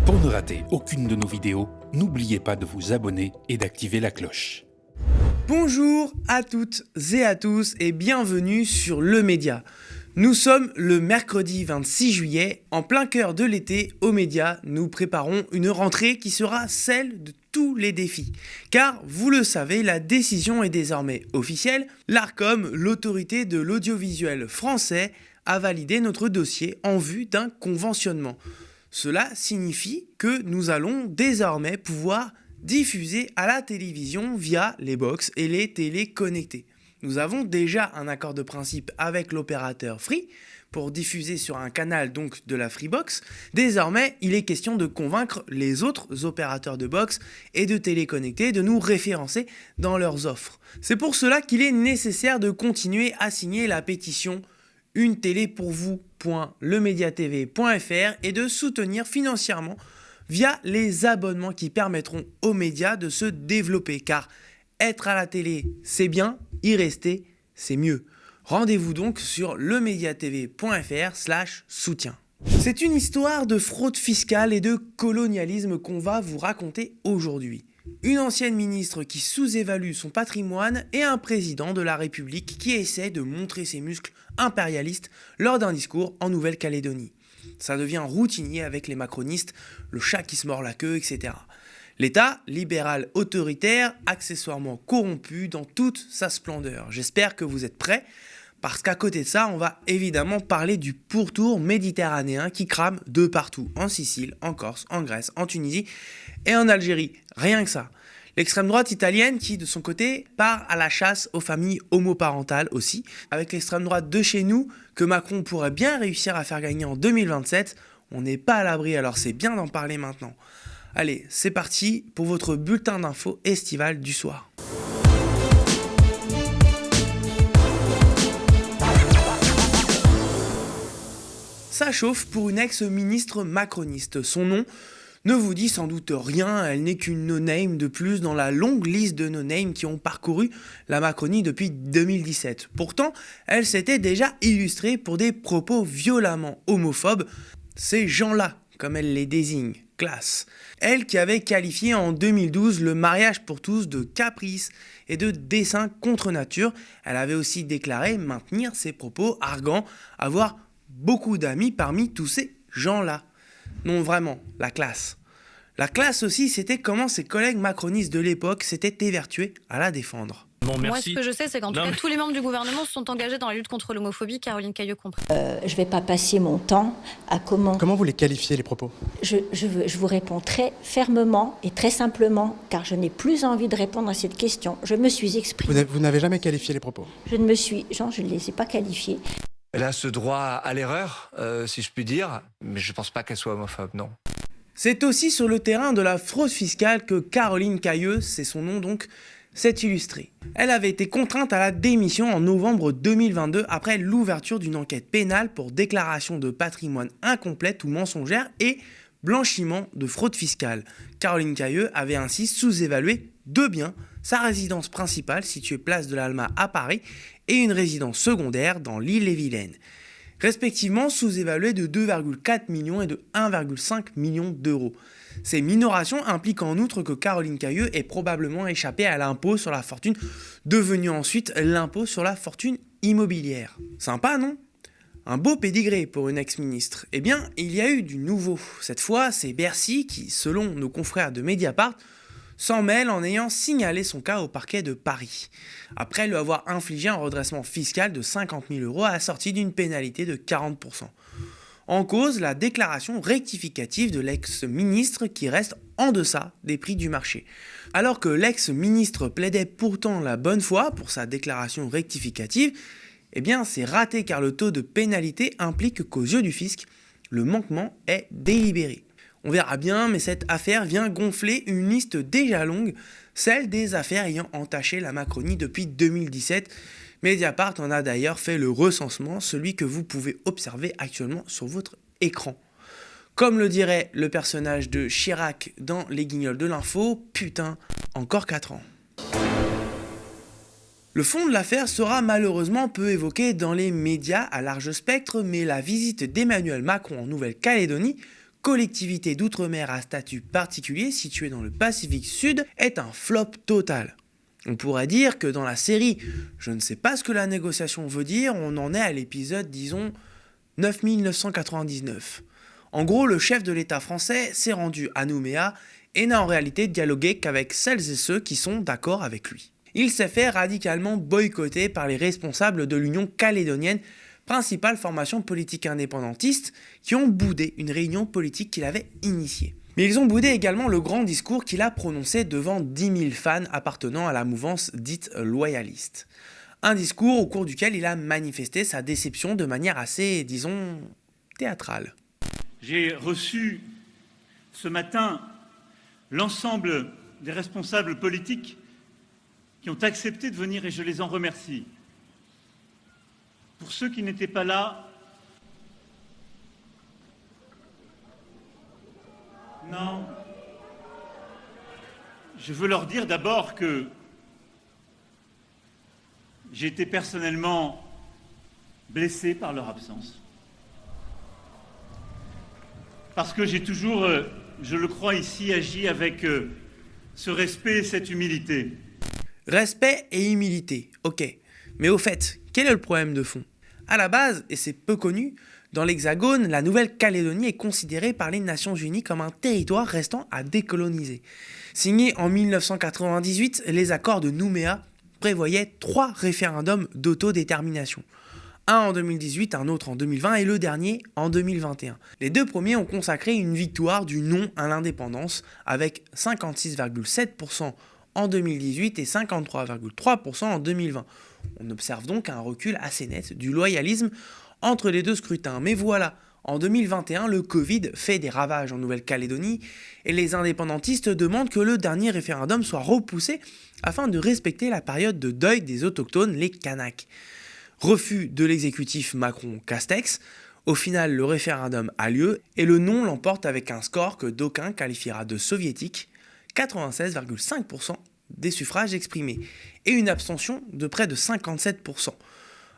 Pour ne rater aucune de nos vidéos, n'oubliez pas de vous abonner et d'activer la cloche. Bonjour à toutes et à tous et bienvenue sur Le Média. Nous sommes le mercredi 26 juillet, en plein cœur de l'été. Au Média, nous préparons une rentrée qui sera celle de tous les défis. Car, vous le savez, la décision est désormais officielle. L'Arcom, l'autorité de l'audiovisuel français, a validé notre dossier en vue d'un conventionnement. Cela signifie que nous allons désormais pouvoir diffuser à la télévision via les box et les télés connectées. Nous avons déjà un accord de principe avec l'opérateur Free pour diffuser sur un canal donc de la Freebox. Désormais, il est question de convaincre les autres opérateurs de box et de télé connectées de nous référencer dans leurs offres. C'est pour cela qu'il est nécessaire de continuer à signer la pétition unetélépourvous.lemediatv.fr et de soutenir financièrement via les abonnements qui permettront aux médias de se développer. Car être à la télé, c'est bien, y rester, c'est mieux. Rendez-vous donc sur lemediatv.fr/soutien. C'est une histoire de fraude fiscale et de colonialisme qu'on va vous raconter aujourd'hui. Une ancienne ministre qui sous-évalue son patrimoine et un président de la République qui essaie de montrer ses muscles impérialistes lors d'un discours en Nouvelle-Calédonie. Ça devient routinier avec les macronistes, le chat qui se mord la queue, etc. L'État, libéral autoritaire, accessoirement corrompu dans toute sa splendeur. J'espère que vous êtes prêts, parce qu'à côté de ça, on va évidemment parler du pourtour méditerranéen qui crame de partout, en Sicile, en Corse, en Grèce, en Tunisie et en Algérie. Rien que ça. L'extrême droite italienne qui, de son côté, part à la chasse aux familles homoparentales aussi, avec l'extrême droite de chez nous, que Macron pourrait bien réussir à faire gagner en 2027. On n'est pas à l'abri, alors c'est bien d'en parler maintenant. Allez, c'est parti pour votre bulletin d'infos estival du soir. Ça chauffe pour une ex-ministre macroniste. Son nom ne vous dit sans doute rien, elle n'est qu'une no-name de plus dans la longue liste de no-names qui ont parcouru la Macronie depuis 2017. Pourtant, elle s'était déjà illustrée pour des propos violemment homophobes. Ces gens-là, comme elle les désigne, classe. Elle qui avait qualifié en 2012 le mariage pour tous de caprice et de dessein contre nature, elle avait aussi déclaré maintenir ses propos arguant avoir beaucoup d'amis parmi tous ces gens-là. Non, vraiment, la classe. La classe aussi, c'était comment ses collègues macronistes de l'époque s'étaient évertués à la défendre. Bon, Moi, ce que je sais, c'est qu'en tout cas, tous les membres du gouvernement se sont engagés dans la lutte contre l'homophobie, Caroline Cayeux compris. Je ne vais pas passer mon temps à comment... Comment vous les qualifiez, les propos ? Je vous réponds très fermement et très simplement, car je n'ai plus envie de répondre à cette question. Je me suis exprimée. Vous n'avez jamais qualifié les propos ? Je ne les ai pas qualifiés. Elle a ce droit à l'erreur, si je puis dire, mais je ne pense pas qu'elle soit homophobe, non. C'est aussi sur le terrain de la fraude fiscale que Caroline Cayeux, c'est son nom donc, s'est illustrée. Elle avait été contrainte à la démission en novembre 2022 après l'ouverture d'une enquête pénale pour déclaration de patrimoine incomplète ou mensongère et blanchiment de fraude fiscale. Caroline Cayeux avait ainsi sous-évalué deux biens, sa résidence principale située place de l'Alma à Paris et une résidence secondaire dans l'Île-et-Vilaine, respectivement sous-évalués de 2,4 millions et de 1,5 million d'euros. Ces minorations impliquent en outre que Caroline Cayeux ait probablement échappé à l'impôt sur la fortune, devenu ensuite l'impôt sur la fortune immobilière. Sympa, non ? Un beau pédigré pour une ex-ministre. Eh bien, il y a eu du nouveau. Cette fois, c'est Bercy qui, selon nos confrères de Mediapart, s'en mêle en ayant signalé son cas au parquet de Paris, après lui avoir infligé un redressement fiscal de 50 000 € assorti d'une pénalité de 40%. En cause, la déclaration rectificative de l'ex-ministre qui reste en deçà des prix du marché. Alors que l'ex-ministre plaidait pourtant la bonne foi pour sa déclaration rectificative, eh bien c'est raté car le taux de pénalité implique qu'aux yeux du fisc, le manquement est délibéré. On verra bien, mais cette affaire vient gonfler une liste déjà longue, celle des affaires ayant entaché la Macronie depuis 2017. Mediapart en a d'ailleurs fait le recensement, celui que vous pouvez observer actuellement sur votre écran. Comme le dirait le personnage de Chirac dans Les Guignols de l'info, putain, encore 4 ans. Le fond de l'affaire sera malheureusement peu évoqué dans les médias à large spectre, mais la visite d'Emmanuel Macron en Nouvelle-Calédonie collectivité d'outre-mer à statut particulier située dans le Pacifique Sud est un flop total. On pourrait dire que dans la série « Je ne sais pas ce que la négociation veut dire », on en est à l'épisode, disons, 9999. En gros, le chef de l'État français s'est rendu à Nouméa et n'a en réalité dialogué qu'avec celles et ceux qui sont d'accord avec lui. Il s'est fait radicalement boycotter par les responsables de l'Union calédonienne, principale formation politique indépendantiste, qui ont boudé une réunion politique qu'il avait initiée. Mais ils ont boudé également le grand discours qu'il a prononcé devant 10 000 fans appartenant à la mouvance dite loyaliste. Un discours au cours duquel il a manifesté sa déception de manière assez, disons, théâtrale. J'ai reçu ce matin l'ensemble des responsables politiques qui ont accepté de venir et je les en remercie. Pour ceux qui n'étaient pas là, non, je veux leur dire d'abord que j'ai été personnellement blessé par leur absence. Parce que j'ai toujours, je le crois ici, agi avec ce respect et cette humilité. Respect et humilité, ok. Mais au fait, quel est le problème de fond ? À la base, et c'est peu connu, dans l'Hexagone, la Nouvelle-Calédonie est considérée par les Nations Unies comme un territoire restant à décoloniser. Signé en 1998, les accords de Nouméa prévoyaient 3 référendums d'autodétermination. Un en 2018, un autre en 2020 et le dernier en 2021. Les 2 premiers ont consacré une victoire du non à l'indépendance avec 56,7% en 2018 et 53,3% en 2020. On observe donc un recul assez net du loyalisme entre les 2 scrutins. Mais voilà, en 2021, le Covid fait des ravages en Nouvelle-Calédonie et les indépendantistes demandent que le dernier référendum soit repoussé afin de respecter la période de deuil des autochtones, les Kanaks. Refus de l'exécutif Macron-Castex, au final le référendum a lieu et le non l'emporte avec un score que d'aucuns qualifiera de soviétique, 96,5% des suffrages exprimés, et une abstention de près de 57%,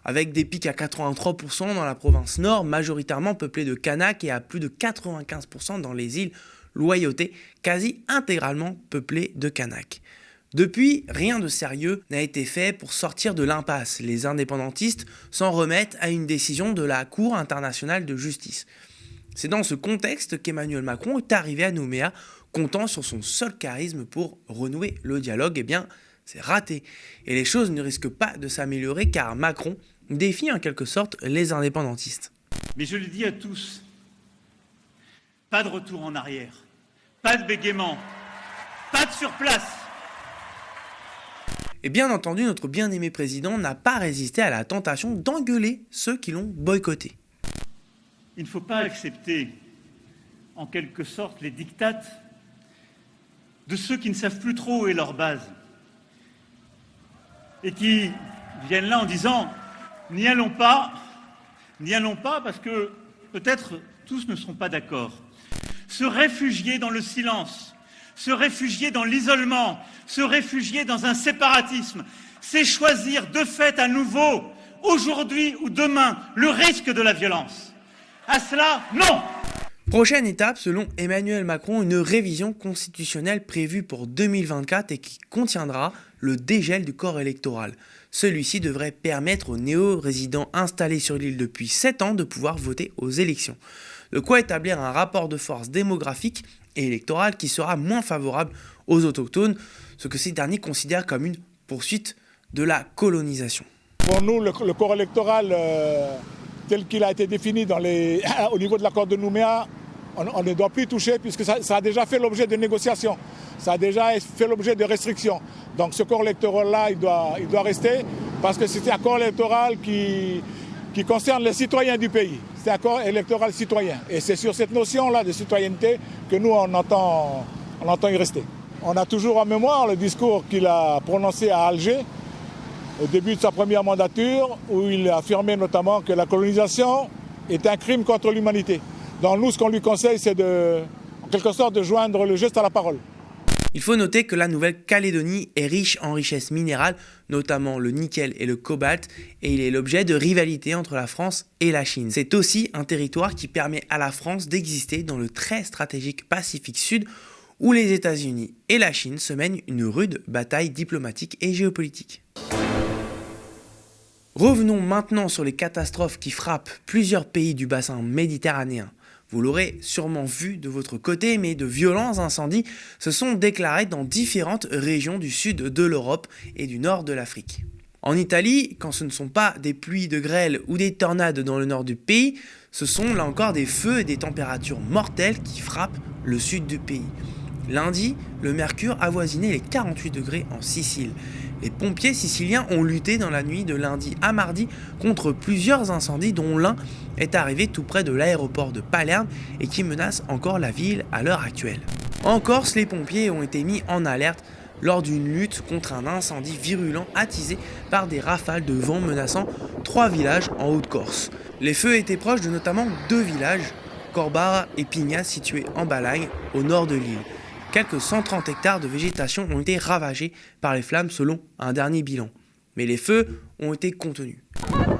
avec des pics à 83% dans la province nord, majoritairement peuplée de Kanaks, et à plus de 95% dans les îles Loyauté, quasi intégralement peuplées de Kanaks. Depuis, rien de sérieux n'a été fait pour sortir de l'impasse. Les indépendantistes s'en remettent à une décision de la Cour internationale de justice. C'est dans ce contexte qu'Emmanuel Macron est arrivé à Nouméa, comptant sur son seul charisme pour renouer le dialogue. Eh bien, c'est raté. Et les choses ne risquent pas de s'améliorer car Macron défie en quelque sorte les indépendantistes. Mais je le dis à tous, pas de retour en arrière, pas de bégaiement, pas de surplace. Et bien entendu, notre bien-aimé président n'a pas résisté à la tentation d'engueuler ceux qui l'ont boycotté. Il ne faut pas accepter, en quelque sorte, les diktats de ceux qui ne savent plus trop où est leur base et qui viennent là en disant « n'y allons pas parce que peut-être tous ne seront pas d'accord ». Se réfugier dans le silence, se réfugier dans l'isolement, se réfugier dans un séparatisme, c'est choisir de fait à nouveau, aujourd'hui ou demain, le risque de la violence. À cela, non! Prochaine étape, selon Emmanuel Macron, une révision constitutionnelle prévue pour 2024 et qui contiendra le dégel du corps électoral. Celui-ci devrait permettre aux néo-résidents installés sur l'île depuis 7 ans de pouvoir voter aux élections. De quoi établir un rapport de force démographique et électoral qui sera moins favorable aux autochtones, ce que ces derniers considèrent comme une poursuite de la colonisation. Pour nous, le corps électoral tel qu'il a été défini au niveau de l'accord de Nouméa, on ne doit plus y toucher puisque ça a déjà fait l'objet de négociations, ça a déjà fait l'objet de restrictions. Donc ce corps électoral-là, il doit rester parce que c'est un corps électoral qui concerne les citoyens du pays. C'est un corps électoral citoyen. Et c'est sur cette notion-là de citoyenneté que nous, on entend y rester. On a toujours en mémoire le discours qu'il a prononcé à Alger, au début de sa première mandature, où il a affirmé notamment que la colonisation est un crime contre l'humanité. Donc nous, ce qu'on lui conseille, c'est en quelque sorte de joindre le geste à la parole. Il faut noter que la Nouvelle-Calédonie est riche en richesses minérales, notamment le nickel et le cobalt, et il est l'objet de rivalités entre la France et la Chine. C'est aussi un territoire qui permet à la France d'exister dans le très stratégique Pacifique Sud, où les États-Unis et la Chine se mènent une rude bataille diplomatique et géopolitique. Revenons maintenant sur les catastrophes qui frappent plusieurs pays du bassin méditerranéen. Vous l'aurez sûrement vu de votre côté, mais de violents incendies se sont déclarés dans différentes régions du sud de l'Europe et du nord de l'Afrique. En Italie, quand ce ne sont pas des pluies de grêle ou des tornades dans le nord du pays, ce sont là encore des feux et des températures mortelles qui frappent le sud du pays. Lundi, le mercure avoisinait les 48 degrés en Sicile. Les pompiers siciliens ont lutté dans la nuit de lundi à mardi contre plusieurs incendies dont l'un est arrivé tout près de l'aéroport de Palerme et qui menace encore la ville à l'heure actuelle. En Corse, les pompiers ont été mis en alerte lors d'une lutte contre un incendie virulent attisé par des rafales de vent menaçant 3 villages en Haute-Corse. Les feux étaient proches de notamment 2 villages, Corbara et Pigna, situés en Balagne, au nord de l'île. Quelques 130 hectares de végétation ont été ravagés par les flammes selon un dernier bilan. Mais les feux ont été contenus.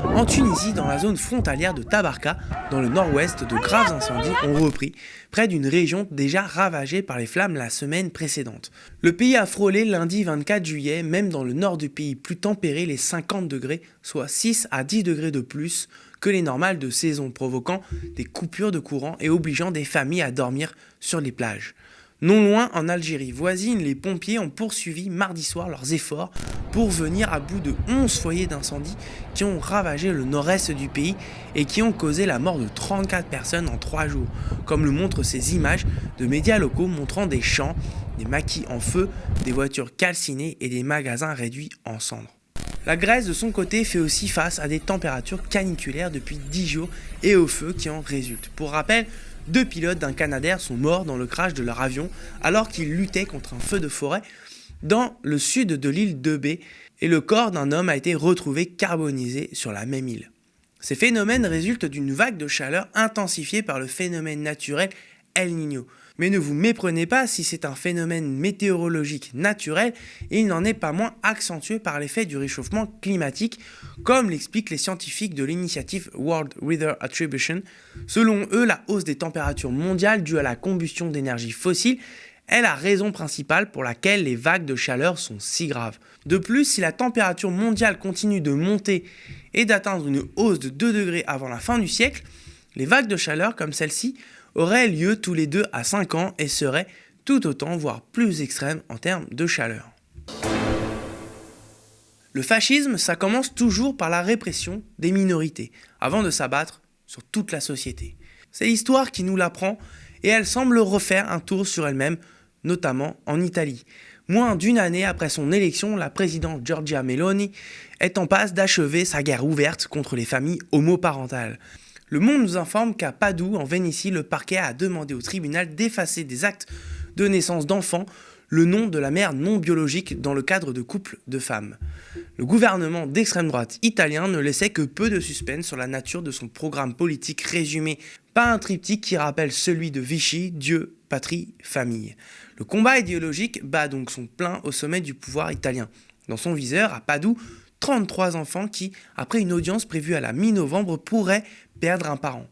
En Tunisie, dans la zone frontalière de Tabarka, dans le nord-ouest, de graves incendies ont repris, près d'une région déjà ravagée par les flammes la semaine précédente. Le pays a frôlé lundi 24 juillet, même dans le nord du pays plus tempéré, les 50 degrés, soit 6 à 10 degrés de plus que les normales de saison, provoquant des coupures de courant et obligeant des familles à dormir sur les plages. Non loin, en Algérie voisine, les pompiers ont poursuivi mardi soir leurs efforts pour venir à bout de 11 foyers d'incendie qui ont ravagé le nord-est du pays et qui ont causé la mort de 34 personnes en 3 jours, comme le montrent ces images de médias locaux montrant des champs, des maquis en feu, des voitures calcinées et des magasins réduits en cendres. La Grèce, de son côté, fait aussi face à des températures caniculaires depuis 10 jours et aux feux qui en résultent. Pour rappel, 2 pilotes d'un Canadair sont morts dans le crash de leur avion alors qu'ils luttaient contre un feu de forêt dans le sud de l'île d'Eubée et le corps d'un homme a été retrouvé carbonisé sur la même île. Ces phénomènes résultent d'une vague de chaleur intensifiée par le phénomène naturel El Niño. Mais ne vous méprenez pas, si c'est un phénomène météorologique naturel, il n'en est pas moins accentué par l'effet du réchauffement climatique, comme l'expliquent les scientifiques de l'initiative World Weather Attribution. Selon eux, la hausse des températures mondiales due à la combustion d'énergie fossile est la raison principale pour laquelle les vagues de chaleur sont si graves. De plus, si la température mondiale continue de monter et d'atteindre une hausse de 2 degrés avant la fin du siècle, les vagues de chaleur comme celle-ci auraient lieu tous les 2 à 5 ans et seraient tout autant, voire plus extrêmes en termes de chaleur. Le fascisme, ça commence toujours par la répression des minorités, avant de s'abattre sur toute la société. C'est l'histoire qui nous l'apprend et elle semble refaire un tour sur elle-même, notamment en Italie. Moins d'une année après son élection, la présidente Giorgia Meloni est en passe d'achever sa guerre ouverte contre les familles homoparentales. Le Monde nous informe qu'à Padoue, en Vénétie, le parquet a demandé au tribunal d'effacer des actes de naissance d'enfants le nom de la mère non biologique dans le cadre de couples de femmes. Le gouvernement d'extrême droite italien ne laissait que peu de suspense sur la nature de son programme politique résumé par un triptyque qui rappelle celui de Vichy, Dieu, patrie, famille. Le combat idéologique bat donc son plein au sommet du pouvoir italien. Dans son viseur, à Padoue, 33 enfants qui, après une audience prévue à la mi-novembre, pourraient perdre un parent.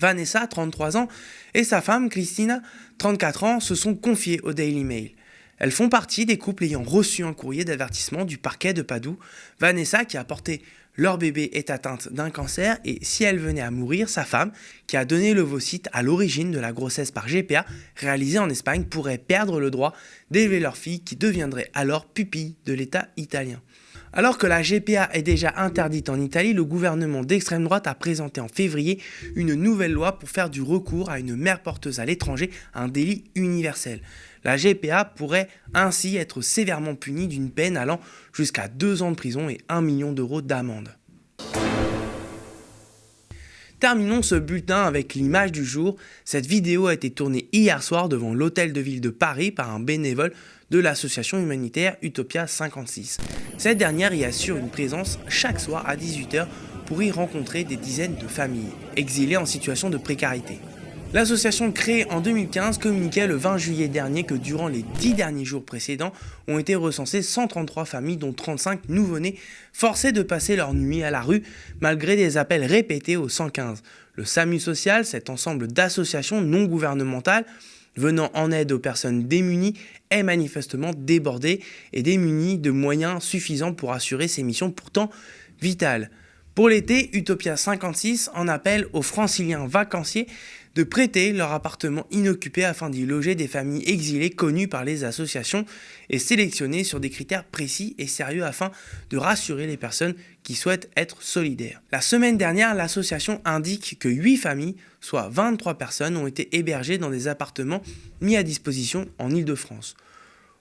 Vanessa, 33 ans, et sa femme, Cristina, 34 ans, se sont confiés au Daily Mail. Elles font partie des couples ayant reçu un courrier d'avertissement du parquet de Padoue. Vanessa, qui a porté leur bébé, est atteinte d'un cancer et si elle venait à mourir, sa femme, qui a donné l'ovocyte à l'origine de la grossesse par GPA, réalisée en Espagne, pourrait perdre le droit d'élever leur fille qui deviendrait alors pupille de l'État italien. Alors que la GPA est déjà interdite en Italie, le gouvernement d'extrême droite a présenté en février une nouvelle loi pour faire du recours à une mère porteuse à l'étranger un délit universel. La GPA pourrait ainsi être sévèrement punie d'une peine allant jusqu'à 2 ans de prison et 1 million d'euros d'amende. Terminons ce bulletin avec l'image du jour. Cette vidéo a été tournée hier soir devant l'hôtel de ville de Paris par un bénévole de l'association humanitaire Utopia 56. Cette dernière y assure une présence chaque soir à 18h pour y rencontrer des dizaines de familles exilées en situation de précarité. L'association créée en 2015 communiquait le 20 juillet dernier que durant les 10 derniers jours précédents ont été recensées 133 familles dont 35 nouveau-nés forcés de passer leur nuit à la rue malgré des appels répétés au 115. Le SAMU social, cet ensemble d'associations non gouvernementales venant en aide aux personnes démunies, est manifestement débordé et démuni de moyens suffisants pour assurer ses missions pourtant vitales. Pour l'été, Utopia 56 en appelle aux franciliens vacanciers de prêter leur appartement inoccupé afin d'y loger des familles exilées connues par les associations et sélectionnées sur des critères précis et sérieux afin de rassurer les personnes qui souhaitent être solidaires. La semaine dernière, l'association indique que 8 familles, soit 23 personnes, ont été hébergées dans des appartements mis à disposition en Île-de-France.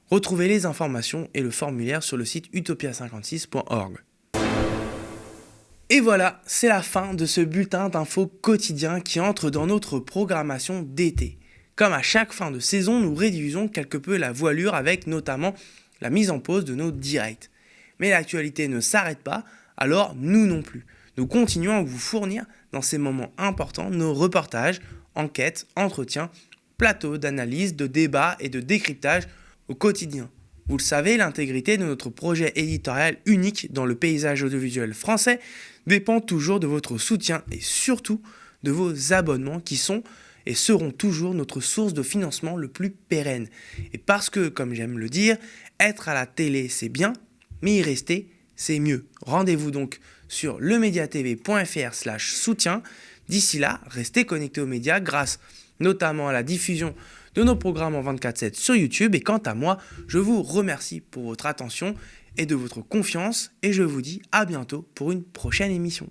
Retrouvez les informations et le formulaire sur le site utopia56.org. Et voilà, c'est la fin de ce bulletin d'infos quotidien qui entre dans notre programmation d'été. Comme à chaque fin de saison, nous réduisons quelque peu la voilure avec notamment la mise en pause de nos directs. Mais l'actualité ne s'arrête pas, alors nous non plus. Nous continuons à vous fournir dans ces moments importants nos reportages, enquêtes, entretiens, plateaux d'analyse, de débats et de décryptage au quotidien. Vous le savez, l'intégrité de notre projet éditorial unique dans le paysage audiovisuel français dépend toujours de votre soutien et surtout de vos abonnements qui sont et seront toujours notre source de financement le plus pérenne. Et parce que, comme j'aime le dire, être à la télé c'est bien, mais y rester c'est mieux. Rendez-vous donc sur lemediatv.fr/soutien. D'ici là, restez connectés aux médias grâce notamment à la diffusion de nos programmes en 24/7 sur YouTube. Et quant à moi, je vous remercie pour votre attention et de votre confiance et je vous dis à bientôt pour une prochaine émission.